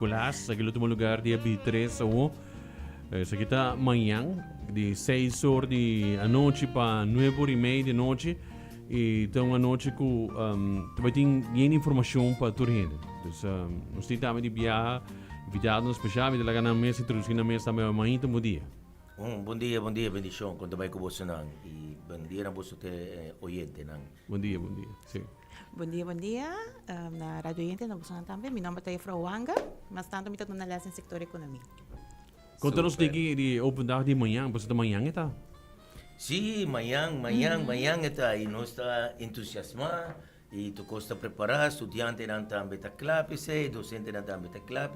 Nicolás, aqui no último lugar, dia 23 ou essa aqui tá amanhã, de 6 horas da noite para 9 horas e meia da noite. E então, a noite que também tem informação para todo mundo. Então, nós temos também de viajar, convidado especial, de lá na mesa, introduzir na mesa também amanhã, então, dia. Bom dia, bendição. Quando vai com você não e bom dia na você te oyente não. Bom dia, sim. Bom dia. Na Rádio Oriente, na Busan também. Meu nome é Frau Wanga, mas tanto me estou na lesson no setor economia. Conta-nos de Open Day de manhã, você da manhã, tá? Sim, manhã está e nós está entusiasmado e tu costa preparar, estudante não também está claro, docente não também está claro,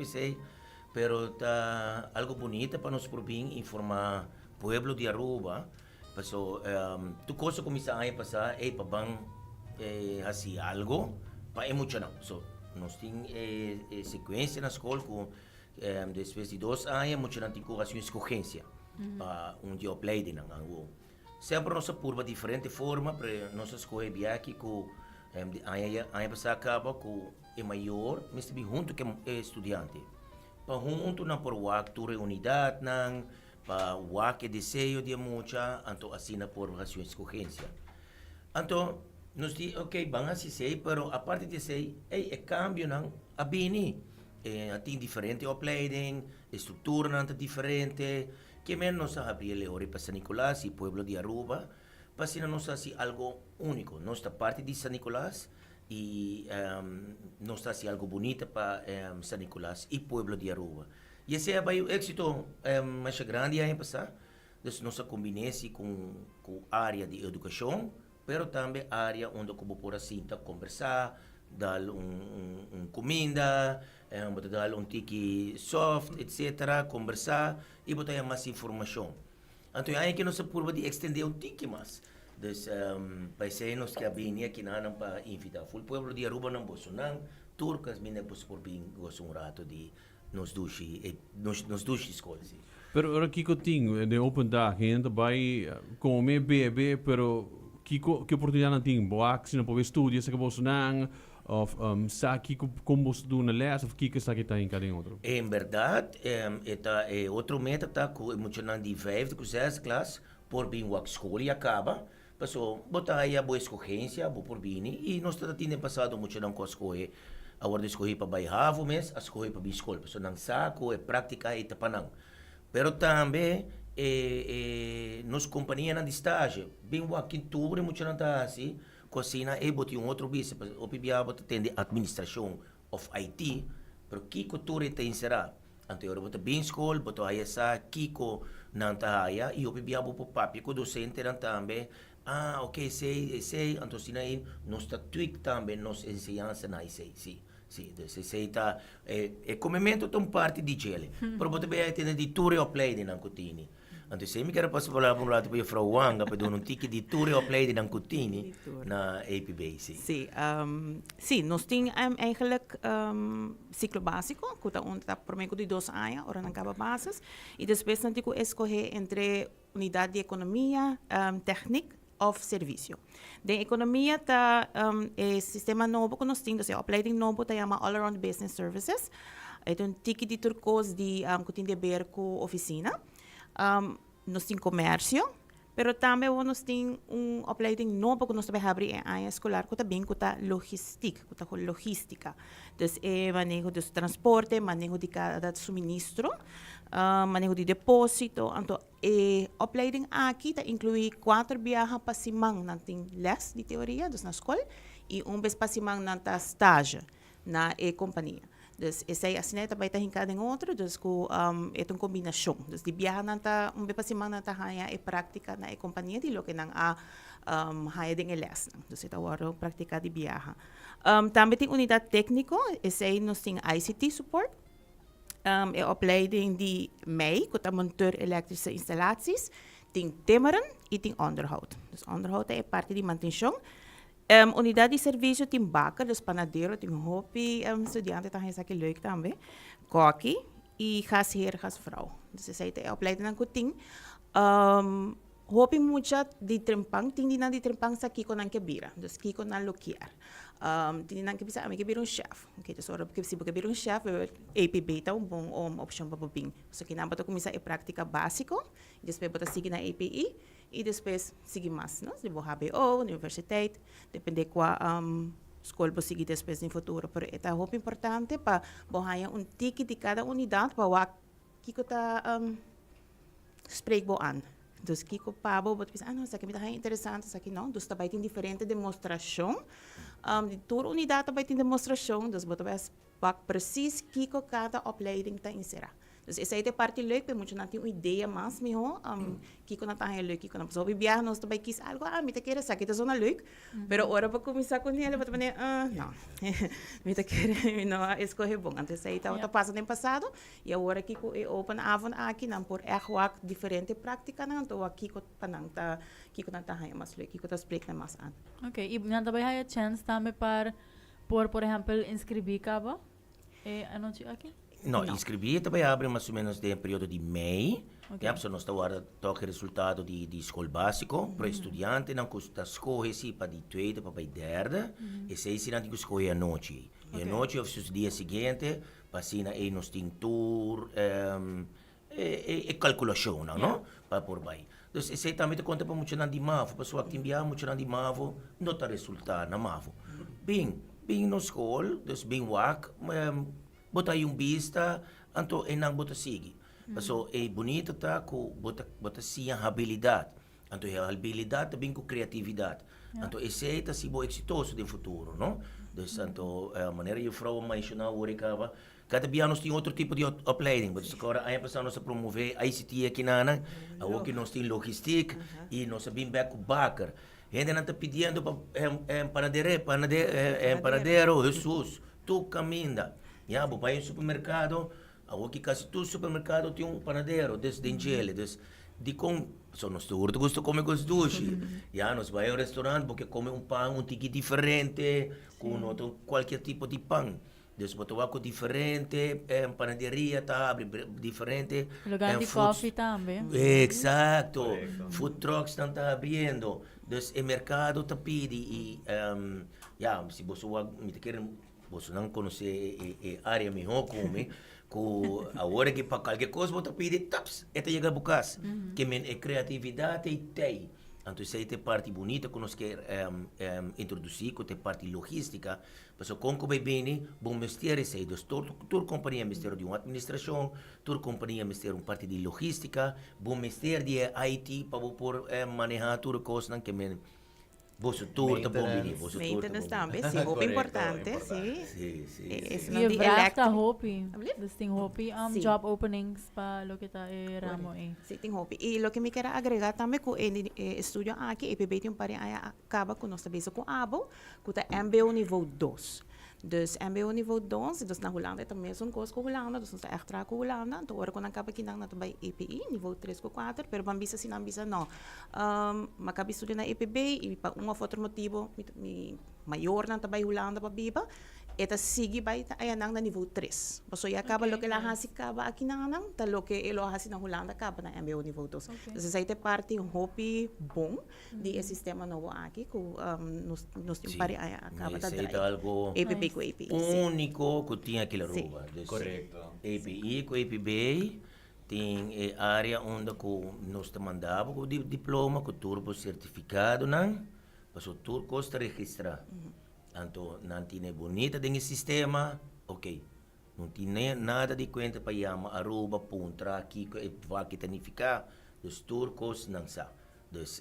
pero está algo bonito para nós por bem informar pueblo de Aruba, so tu costa começar a passar e para bang assim algo para emocionar, so nós tem sequência na escola com depois de 2 anos, muito não tem coragem escorrência para dia opleiding não algo. Sempre nossa curva diferente forma para nossa escola aqui com a passar acaba com o maior, mas também junto com estudante. Para junto na por wak tu reunidade nang para wak desejo de mucha, anto assina por razão escorrência. Anto nos di okay, bang assim sei, pero a parte de sei, é cambio nang abini. Tem diferente opleiding, estrutura não diferente, que menos nós abrir ori para San Nicolás e pueblo de Aruba, para se nós assim algo único, nossa parte de San Nicolás e nós assim algo bonito para San Nicolás e pueblo de Aruba. E esse é o êxito mais grande a passar, então nós combinamos com área de educação, pero também área onde como por assim conversar, dar comida, dar tiki soft, etc., conversar e botar mais informação. Então, aí que nós podemos de estender tiki mais. Então, para isso, nós que abrimos aqui para invitar o povo de Aruba, não Bolsonaro, turcas, minhas por bem, gostam rato de nos duches escolas. Pero aqui que eu tenho, de Open Day, que ainda vai comer, beber, pero que oportunidade não tem? Boa, se não pode estudar, se acabou Bolsonaro, of aqui como você do na les of que está aqui tá em cada outro. Em verdade, outro meta tá com emocionante de 5 com 6 classe por bem o escola e acaba, passou botar aí a boa escorrência, boa por bem e nós tá tendo passado muito não com a escola, a hora de escolher para bairro mês, a escolher para escola, passou não saco é prática e tapanang. Pero também nos companhia na estágio, bem o aqui tudo muito não tá assim cocina e botar outro bicho, o PBA atende administração of IT, pero kiko ture tem será. Anterior bota bem escola, bota aí essa kiko não tá aí e o PBA bopo papi com docente não também. Ok, sei, então sina aí nós tá tweak também nos ensinança na sei, sim. Sei tá comimento tão parte de gele. Pero bota bem atende de ture o play de não cutini. Então, se eu quero passar para um lado para a Frau Wanga, para dar ticket de tour e play de Nankutini na APBC. Sim, nós temos eigenlijk ciclo básico, que está por meio de 2 anos, ora não acaba bases, e depois nós temos que escolher entre unidade de economia, técnica ou serviço. De economia está sistema novo que nós temos, o opleiding novo está chama All Around Business Services, então ticket de turcos de que tem a ver com oficina. Nós temos comércio, mas também nós temos opleiding novo que nós também abrimos em área escolar, que também é logística, Então, manejo de transporte, manejo de cada suministro, manejo de depósito. Então, opleiding aqui inclui 4 viagens para semana, não tem les de teoria, na escola, e vez para semana na estágio na companhia. Dus essa assim também está hincada em outro, dus com é uma combinação. Dus de viagem nanta vez para semana nanta haya é prática na companhia de lo que nang haya ding les. Dus ita waro prática de viagem. Também tem unidade técnico, essa nós tem ICT support. É opleiding de MEI, que é monteur elektrische installaties, tem timmeren e tem onderhoud. Dus onderhoud é parte de manutenção. Unidade de serviço tem baker, dus panadeiro, tem hopi, estudante também sabe que leuk também, koki e gasheer, gasvrouw. Dus essa é a opleiding que tem. Hopi mucha de trempang, tem de trempang sa kiko nang kebira, dus kiko nang lokier. Tininan que bisa, que bir um chef. Okay, so ora que se porque bir um chef, APB tá bom opção para bobing. So que namba to começar a prática básico, e depois bota seguir na API e depois seguir mais, não? Se for HBO, universidade, depende qual escola você seguir depois no futuro. Pero é muito importante para bohaya ticket de cada unidade para o que está spreekbaar aan. Dus kiko pabo, wat bisa, não, isso aqui me dá interessante, isso aqui não. Dus também tem diferente demonstração. De toda unidade também tem demonstração, dus você vai precies kiko cada opleiding está inserar. Dus essa é a parte leuk, porque muitos não têm uma ideia mais, melhor, kiko não está leuk, kiko não precisa viajar, nós também quis algo, me te quer, isso aqui está zona leuk, pero ora para começar com ele, você vai não, me te quer, não, escolher bom. Antes aí estava passando no passado, e agora kiko é open avond aqui, não por echt wat diferente prática, não, então kiko panang tá, kiko não está mais leuk, kiko está explicar mais an. Okay, e não também há a chance também para, por exemplo, inscrever cabo, anoche aqui? No, inscrever também abre mais ou menos no período de mei. Okay. Ja, nós estamos agora toque resultado de escola básico para estudante não custa escolher se para de tweede para de derde e sei se não tem que escolher a noite. E a noite ou os dias seguintes passina aí nós tem tour e calculação, não? Para por baixo. Então, esse também te conta para muito não de mavo, pessoa que envia muito não de mavo, não está resultado na mavo. Bem na escola, dus bem wak, bota aí vista, então é não bota seguir. So é bonito tá com bota sim a habilidade. Então a habilidade também com criatividade. Então esse é tá se bom exitoso no futuro, não? Então a maneira que o Frau mencionou hoje cada dia nós tem outro tipo de opleiding, mas agora aí passamos a promover ICT aqui na Ana, aqui nós tem logística e nós sabemos bem com baker. Ainda não está pedindo para panadeiro, Jesus, tu caminha. Ja, vai ao supermercado, aqui quase todo supermercado tem panadeiro, desde Angele, de com, só nós gostamos de comer com sushi. Ja, nós vai ao restaurante porque come pão tique diferente, com qualquer tipo de pão. Depois botar diferente, panaderia tá abre diferente. Lugar de coffee também. Exato. Food trucks estão abrindo. O mercado está pedindo e, se você quer você não conhece a área melhor como agora que para qualquer coisa você pede taps até chegar a bucas que é criatividade e tem então isso é a parte bonita que nós quer introduzir que é a parte logística mas como bem bom mistério isso aí toda companhia mistério de uma administração toda companhia mistério parte de logística bom mistério de IT para por manejar toda coisa que Vosso tour tá bom, menino. Maintenance também, sim. Roupa importante, sim. Sim. E o braço da roupa. Tem roupa, job openings para o que está ramo aí. Sim, tem roupa. E o que me quero agregar também com o estúdio aqui, EPB tem um par acaba com nós também com ABO, com o MBO nível 2. Dus MBO nível 2, dus na Holanda também é um curso com Holanda, dus nós extra com Holanda, então agora quando acaba aqui na também EPI, nível 3 com 4, pero bambisa se não bisa não. Mas acaba estudando na EPB e para um ou outro motivo, maior na também Holanda para biba, eta sigue vai aí na nível 3. Mas aí acaba lo que ela hasi acaba aqui na nang, tá lo que elo hasi na Holanda acaba na MBO nível 2. Dus essa é parte um hobby bom de sistema novo aqui, que nós tem pare acaba da EPB com API. Único que tinha aquela roupa. Correto. API com APB tem área onde nós te mandava com diploma, com turbo certificado, não? Mas o turbo custa registrar. Então, não tinha bonita dentro do sistema, ok. Não tinha nada de conta para chamar Aruba, Puntra, Kiko, vai que tanificar. Dos turcos, não sabe. Dus,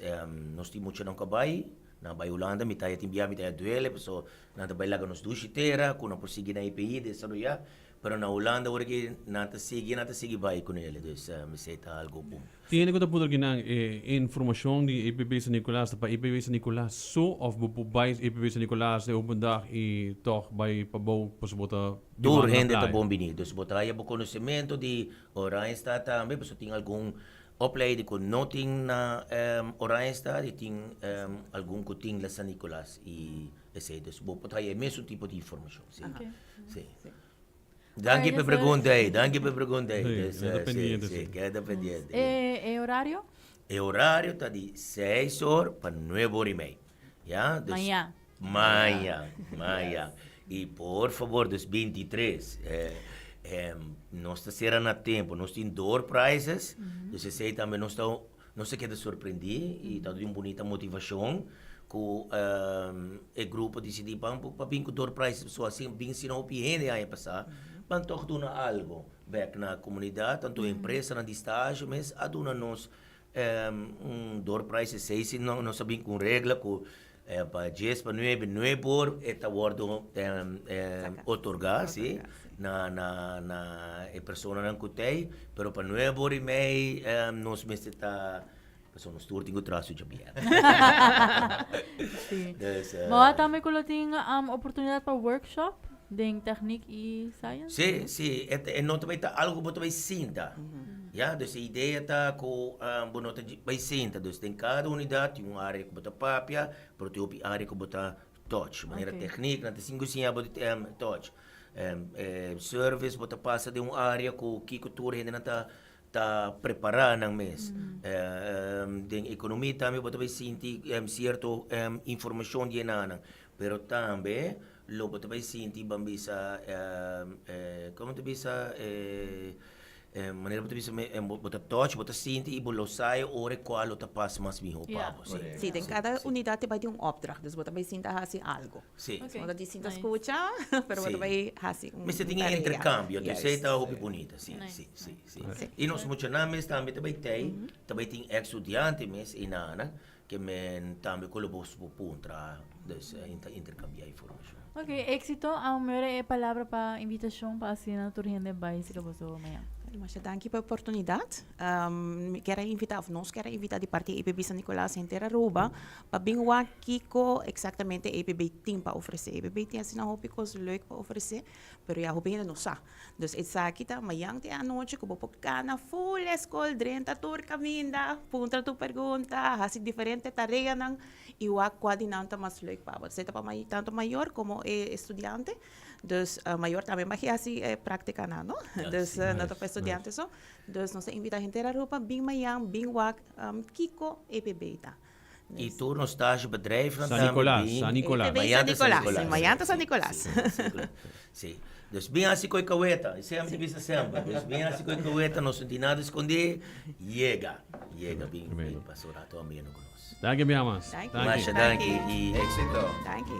nós temos muito não cabai. Na Holanda, mitaya timbia, mitaya duele, pessoal, não trabalha lá nos duchitera, com não prosseguir na IPI, desarrollar. Pero na Holanda, agora que não te sigue vai com ele, dus me sei tá algo bom. Tiene que poder ginang informação de EPB San Nicolas para EPB San Nicolas so of bij EPB San Nicolas op een dag e toch bij pabou pas bota Door gente tá bom bini, dus bota aí o conhecimento de Oranjestad também, pessoal tem algum opleiding com noting na Oranjestad e tem algum que tem lá San Nicolas e esse dus bota aí mesmo tipo de informação, sim. Sim. Danke per pergunta aí. Queda pendiente. E horário? O horário está de 6 horas para 9 horas e meia. Yeah? Dus Manhã. E por favor, dos 23, nós estamos a tempo, nós temos door prizes, dus sei também nós se queda surpreender e está de uma bonita motivação que o grupo decidi para vir com door prizes, só assim, bem se não opinião aí passar, para toch doen algo back na comunidade, tanto a empresa na estágio, mas a dona nós door prizes sei se não sabem com regra que para 10 para 9 não é por esta guardo otorgar sim na pessoa não cutei pero para 9 por e meio nós mesmo está pessoa nos turno traço de bem. Sim. Mas também quando tem oportunidade para workshop de técnica e science? Sim, não também está algo que você vai sinta. Ja, dus de ideia está com bonota vai sinta, dus tem cada unidade tem uma área que bota papia, pero tem outra área que bota touch, maneira técnica, na cinco sim bota touch. Service bota passa de uma área que o que cultura ainda tá preparado nang mês. Den economia também bota vai sentir certo informação de nana, pero também lo bota vai sentir bambisa como te bisa maneira bota bisa bota touch bota sentir e bolo sai ore qual lo passa mais bem o papo. Sim, tem cada unidade vai ter um opdracht, dus você vai sentir assim algo. Sim. Você te sinta escuta, pero você vai assim mas você tem intercâmbio, então você está roupa bonita, sim. E nós funcionamos também tem estudiante mas e nana que men também colaboramos por puntra, dus intercambiar informação. Ok, éxito. A melhor palavra para invitação para assinar a turma de bairro que você amanhã. Mas dank pela oportunidade. Quero invitar, nós queremos invitar de parte EPB San Nicolás em Aruba para vir aqui com exatamente EPB tem para oferecer. EPB tem assim uma coisa leuk para oferecer, mas já hope ainda não sabe. Dus het sa kita mayang ti anoche ko bopokana full escola 30 tour caminda, punta tu pergunta, hasi diferente tarea nang iwak coadinanta mas leuk pa. Você para tanto maior como estudiante. Dus maior também mas assim prática na, no? Dus na to estudiante so. Dus nós invita a gente a roupa bem mayang, bem wak kiko EPB ta. E tu no estágio bedrijf San Nicolás. Mayanta San Nicolás. Sim. Dus bem assim com a caueta, isso é a minha vista sempre. Dus bem assim com a caueta, não tem nada a esconder, chega bem para o rato a menos conosco. Danke, Biamas. Danke. Masha, danke e éxito. Danke.